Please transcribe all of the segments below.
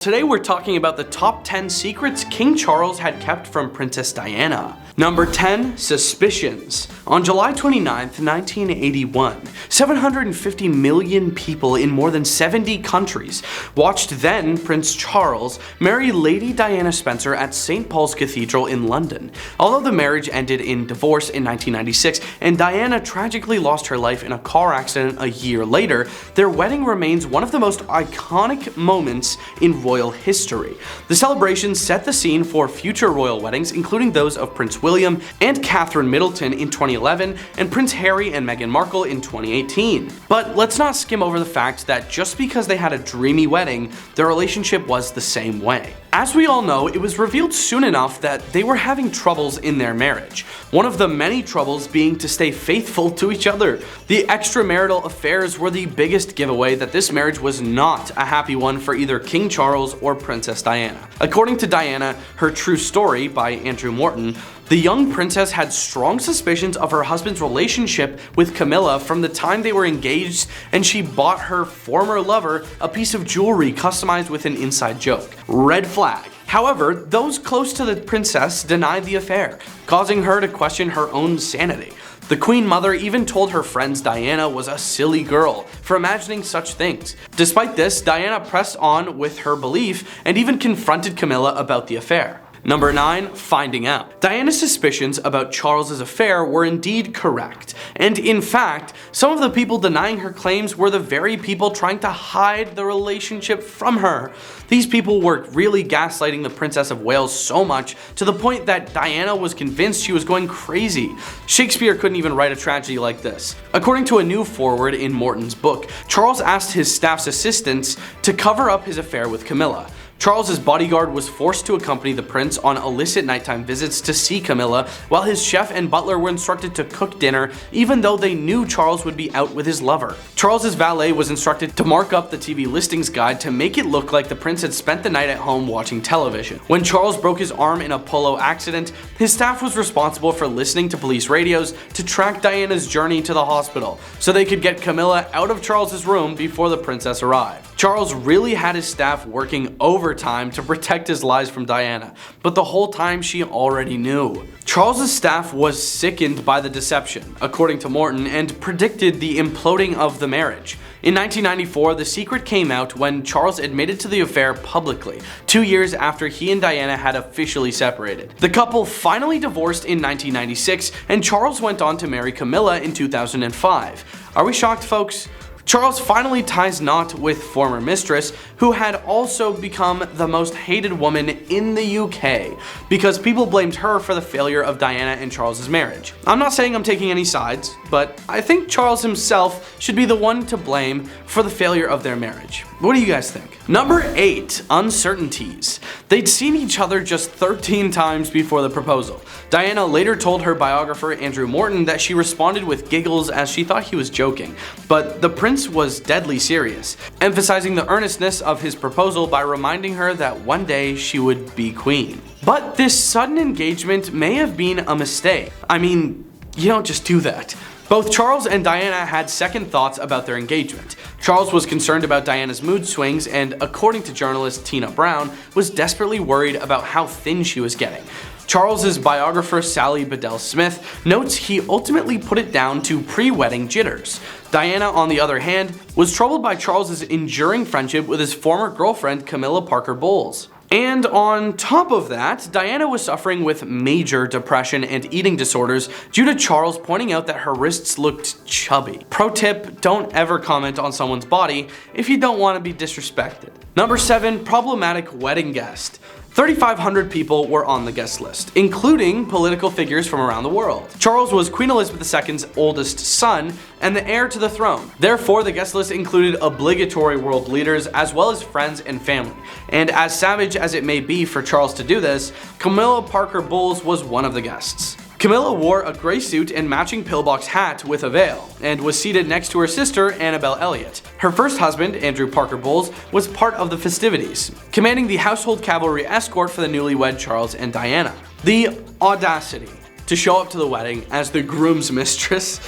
Today we're talking about the top 10 secrets King Charles had kept from Princess Diana. Number 10. Suspicions. On July 29th, 1981, 750 million people in more than 70 countries watched then Prince Charles marry Lady Diana Spencer at St. Paul's Cathedral in London. Although the marriage ended in divorce in 1996 and Diana tragically lost her life in a car accident a year later, their wedding remains one of the most iconic moments in royal history. The celebration set the scene for future royal weddings, including those of Prince William and Catherine Middleton in 2011 and Prince Harry and Meghan Markle in 2018. But let's not skim over the fact that just because they had a dreamy wedding, their relationship was the same way. As we all know, it was revealed soon enough that they were having troubles in their marriage. One of the many troubles being to stay faithful to each other. The extramarital affairs were the biggest giveaway that this marriage was not a happy one for either King Charles or Princess Diana. According to Diana, Her True Story by Andrew Morton, the young princess had strong suspicions of her husband's relationship with Camilla from the time they were engaged, and she bought her former lover a piece of jewelry customized with an inside joke. Red flag. However, those close to the princess denied the affair, causing her to question her own sanity. The Queen Mother even told her friends Diana was a silly girl for imagining such things. Despite this, Diana pressed on with her belief and even confronted Camilla about the affair. Number 9. Finding out. Diana's suspicions about Charles's affair were indeed correct, and in fact, some of the people denying her claims were the very people trying to hide the relationship from her. These people were really gaslighting the Princess of Wales so much to the point that Diana was convinced she was going crazy. Shakespeare couldn't even write a tragedy like this. According to a new foreword in Morton's book, Charles asked his staff's assistants to cover up his affair with Camilla. Charles's bodyguard was forced to accompany the prince on illicit nighttime visits to see Camilla, while his chef and butler were instructed to cook dinner even though they knew Charles would be out with his lover. Charles's valet was instructed to mark up the TV listings guide to make it look like the prince had spent the night at home watching television. When Charles broke his arm in a polo accident, his staff was responsible for listening to police radios to track Diana's journey to the hospital so they could get Camilla out of Charles's room before the princess arrived. Charles really had his staff working overtime to protect his lies from Diana, but the whole time she already knew. Charles's staff was sickened by the deception, according to Morton, and predicted the imploding of the marriage. In 1994, the secret came out when Charles admitted to the affair publicly, 2 years after he and Diana had officially separated. The couple finally divorced in 1996, and Charles went on to marry Camilla in 2005. Are we shocked, folks? Charles finally ties knot with former mistress, who had also become the most hated woman in the UK because people blamed her for the failure of Diana and Charles's marriage. I'm not saying I'm taking any sides, but I think Charles himself should be the one to blame for the failure of their marriage. What do you guys think? Number 8. Uncertainties. They'd seen each other just 13 times before the proposal. Diana later told her biographer Andrew Morton that she responded with giggles as she thought he was joking, but the prince was deadly serious, emphasizing the earnestness of his proposal by reminding her that one day she would be queen. But this sudden engagement may have been a mistake. I mean, you don't just do that. Both Charles and Diana had second thoughts about their engagement. Charles was concerned about Diana's mood swings and, according to journalist Tina Brown, was desperately worried about how thin she was getting. Charles's biographer Sally Bedell Smith notes he ultimately put it down to pre-wedding jitters. Diana, on the other hand, was troubled by Charles's enduring friendship with his former girlfriend Camilla Parker Bowles. And on top of that, Diana was suffering with major depression and eating disorders due to Charles pointing out that her wrists looked chubby. Pro tip, don't ever comment on someone's body if you don't want to be disrespected. Number 7. Problematic wedding guest. 3,500 people were on the guest list, including political figures from around the world. Charles was Queen Elizabeth II's oldest son and the heir to the throne. Therefore, the guest list included obligatory world leaders as well as friends and family. And as savage as it may be for Charles to do this, Camilla Parker Bowles was one of the guests. Camilla wore a gray suit and matching pillbox hat with a veil, and was seated next to her sister, Annabelle Elliott. Her first husband, Andrew Parker Bowles, was part of the festivities, commanding the household cavalry escort for the newlywed Charles and Diana. The audacity to show up to the wedding as the groom's mistress.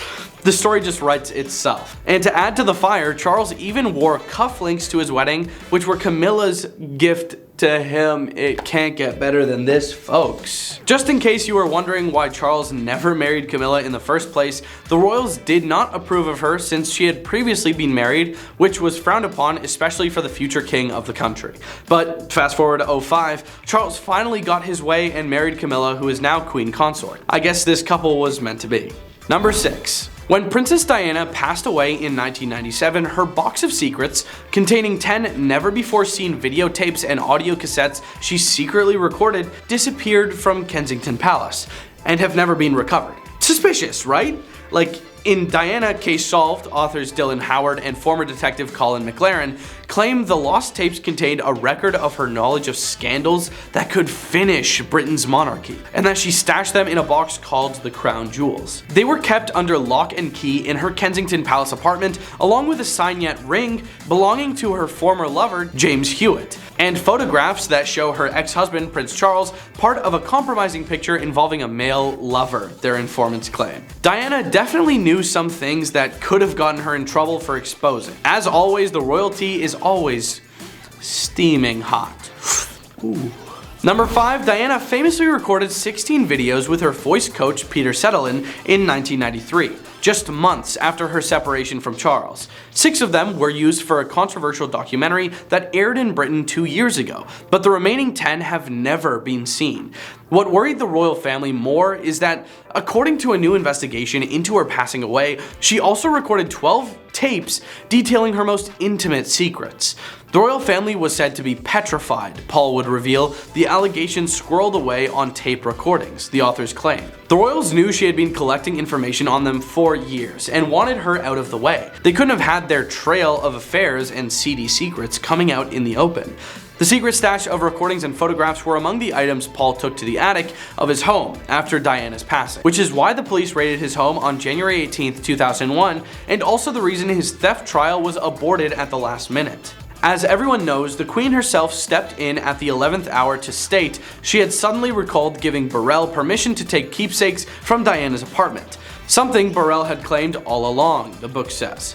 The story just writes itself. And to add to the fire, Charles even wore cufflinks to his wedding, which were Camilla's gift to him. It can't get better than this, folks. Just in case you were wondering why Charles never married Camilla in the first place, the royals did not approve of her since she had previously been married, which was frowned upon, especially for the future king of the country. But fast forward to 05, Charles finally got his way and married Camilla, who is now queen consort. I guess this couple was meant to be. Number 6. When Princess Diana passed away in 1997, her box of secrets, containing 10 never-before-seen videotapes and audio cassettes she secretly recorded, disappeared from Kensington Palace and have never been recovered. Suspicious, right? Like, in Diana Case Solved, authors Dylan Howard and former detective Colin McLaren claim the lost tapes contained a record of her knowledge of scandals that could finish Britain's monarchy, and that she stashed them in a box called the Crown Jewels. They were kept under lock and key in her Kensington Palace apartment, along with a signet ring belonging to her former lover, James Hewitt, and photographs that show her ex-husband, Prince Charles, part of a compromising picture involving a male lover, their informants claim. Diana definitely knew some things that could have gotten her in trouble for exposing. As always, the royalty is always steaming hot. Ooh. Number 5, Diana famously recorded 16 videos with her voice coach Peter Settlein in 1993, just months after her separation from Charles. 6 of them were used for a controversial documentary that aired in Britain 2 years ago, but the remaining 10 have never been seen. What worried the royal family more is that, according to a new investigation into her passing away, she also recorded 12 tapes detailing her most intimate secrets. The royal family was said to be petrified, Paul would reveal, the allegations squirreled away on tape recordings, the authors claim. The royals knew she had been collecting information on them for years and wanted her out of the way. They couldn't have had their trail of affairs and seedy secrets coming out in the open. The secret stash of recordings and photographs were among the items Paul took to the attic of his home after Diana's passing, which is why the police raided his home on January 18, 2001, and also the reason his theft trial was aborted at the last minute. As everyone knows, the Queen herself stepped in at the 11th hour to state she had suddenly recalled giving Burrell permission to take keepsakes from Diana's apartment, something Burrell had claimed all along, the book says.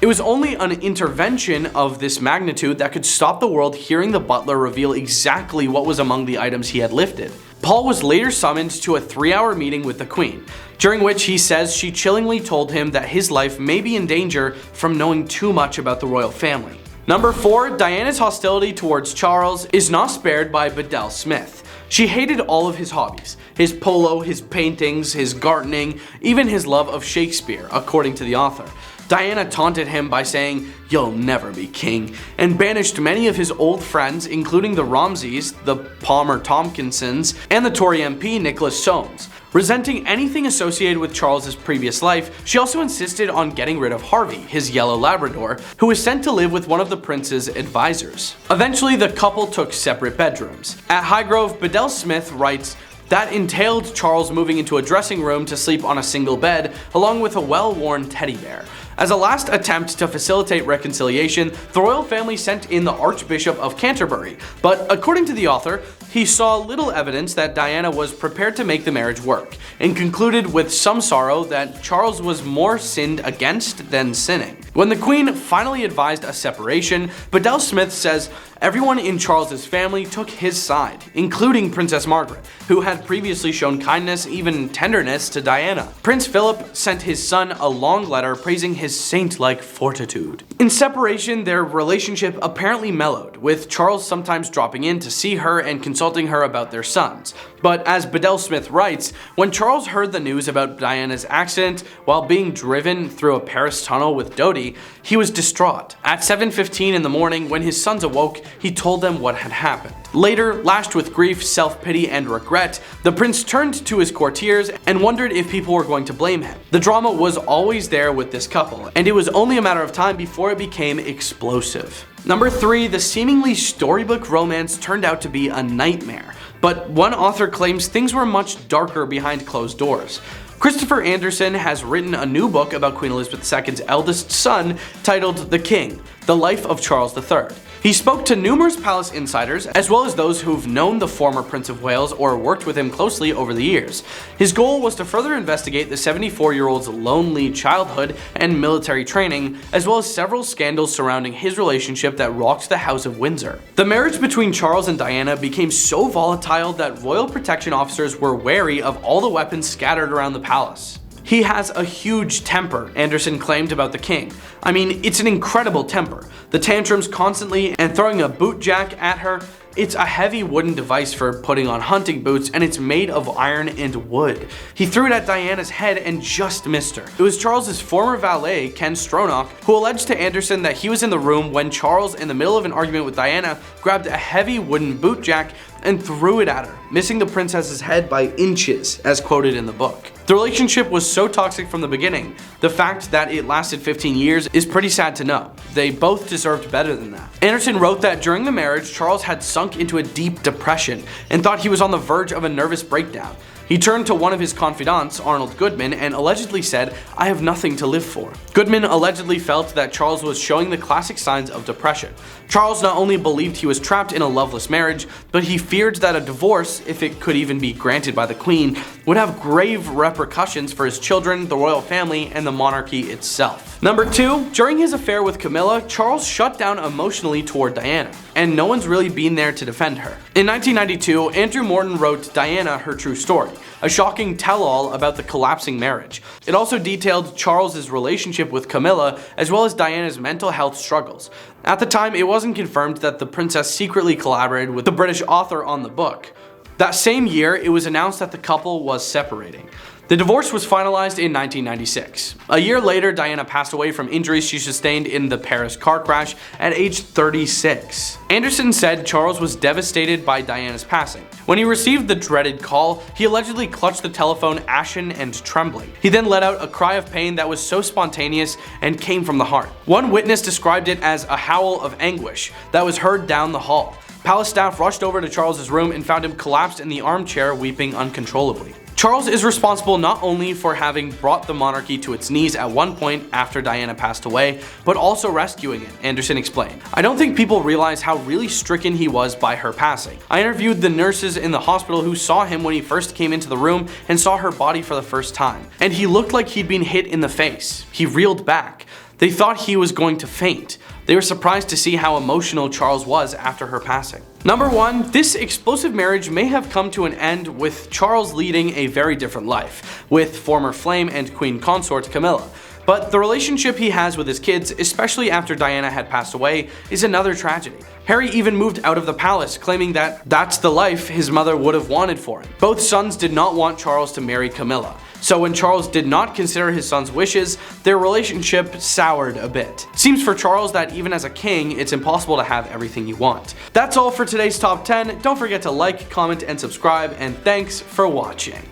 It was only an intervention of this magnitude that could stop the world hearing the butler reveal exactly what was among the items he had lifted. Paul was later summoned to a 3-hour meeting with the Queen, during which he says she chillingly told him that his life may be in danger from knowing too much about the royal family. Number 4, Diana's hostility towards Charles is not spared by Bedell Smith. She hated all of his hobbies, his polo, his paintings, his gardening, even his love of Shakespeare, according to the author. Diana taunted him by saying, "You'll never be king," and banished many of his old friends, including the Romseys, the Palmer Tompkinsons, and the Tory MP Nicholas Soames. Resenting anything associated with Charles's previous life, she also insisted on getting rid of Harvey, his yellow Labrador, who was sent to live with one of the prince's advisors. Eventually, the couple took separate bedrooms. At Highgrove, Bedell Smith writes, that entailed Charles moving into a dressing room to sleep on a single bed, along with a well-worn teddy bear. As a last attempt to facilitate reconciliation, the royal family sent in the Archbishop of Canterbury, but according to the author, he saw little evidence that Diana was prepared to make the marriage work, and concluded with some sorrow that Charles was more sinned against than sinning. When the Queen finally advised a separation, Bedell Smith says everyone in Charles's family took his side, including Princess Margaret, who had previously shown kindness, even tenderness, to Diana. Prince Philip sent his son a long letter praising his saint-like fortitude. In separation, their relationship apparently mellowed, with Charles sometimes dropping in to see her and consulting her about their sons. But as Bedell Smith writes, when Charles heard the news about Diana's accident while being driven through a Paris tunnel with Dodi, he was distraught. At 7:15 in the morning, when his sons awoke, he told them what had happened. Later, lashed with grief, self-pity, and regret, the prince turned to his courtiers and wondered if people were going to blame him. The drama was always there with this couple, and it was only a matter of time before it became explosive. Number 3, the seemingly storybook romance turned out to be a nightmare, but one author claims things were much darker behind closed doors. Christopher Anderson has written a new book about Queen Elizabeth II's eldest son titled The King, The Life of Charles III. He spoke to numerous palace insiders, as well as those who've known the former Prince of Wales or worked with him closely over the years. His goal was to further investigate the 74-year-old's lonely childhood and military training, as well as several scandals surrounding his relationship that rocked the House of Windsor. The marriage between Charles and Diana became so volatile that royal protection officers were wary of all the weapons scattered around the palace. He has a huge temper, Anderson claimed about the king. I mean, it's an incredible temper. The tantrums constantly and throwing a boot jack at her. It's a heavy wooden device for putting on hunting boots, and it's made of iron and wood. He threw it at Diana's head and just missed her. It was Charles's former valet, Ken Stronach, who alleged to Anderson that he was in the room when Charles, in the middle of an argument with Diana, grabbed a heavy wooden boot jack and threw it at her, missing the princess's head by inches, as quoted in the book. The relationship was so toxic from the beginning. The fact that it lasted 15 years is pretty sad to know. They both deserved better than that. Anderson wrote that during the marriage, Charles had sunk into a deep depression and thought he was on the verge of a nervous breakdown. He turned to one of his confidants, Arnold Goodman, and allegedly said, "I have nothing to live for." Goodman allegedly felt that Charles was showing the classic signs of depression. Charles not only believed he was trapped in a loveless marriage, but he feared that a divorce, if it could even be granted by the Queen, would have grave repercussions for his children, the royal family, and the monarchy itself. Number 2, during his affair with Camilla, Charles shut down emotionally toward Diana, and no one's really been there to defend her. In 1992, Andrew Morton wrote Diana, Her True Story, a shocking tell-all about the collapsing marriage. It also detailed Charles's relationship with Camilla, as well as Diana's mental health struggles. At the time, it wasn't confirmed that the princess secretly collaborated with the British author on the book. That same year, it was announced that the couple was separating. The divorce was finalized in 1996. A year later, Diana passed away from injuries she sustained in the Paris car crash at age 36. Anderson said Charles was devastated by Diana's passing. When he received the dreaded call, he allegedly clutched the telephone ashen and trembling. He then let out a cry of pain that was so spontaneous and came from the heart. One witness described it as a howl of anguish that was heard down the hall. Palace staff rushed over to Charles's room and found him collapsed in the armchair, weeping uncontrollably. Charles is responsible not only for having brought the monarchy to its knees at one point after Diana passed away, but also rescuing it, Anderson explained. "I don't think people realize how really stricken he was by her passing. I interviewed the nurses in the hospital who saw him when he first came into the room and saw her body for the first time. And he looked like he'd been hit in the face. He reeled back. They thought he was going to faint. They were surprised to see how emotional Charles was after her passing." Number 1, this explosive marriage may have come to an end with Charles leading a very different life, with former flame and queen consort Camilla. But the relationship he has with his kids, especially after Diana had passed away, is another tragedy. Harry even moved out of the palace, claiming that that's the life his mother would have wanted for him. Both sons did not want Charles to marry Camilla. So when Charles did not consider his son's wishes, their relationship soured a bit. It seems for Charles that even as a king, it's impossible to have everything you want. That's all for today's top 10. Don't forget to like, comment, and subscribe, and thanks for watching.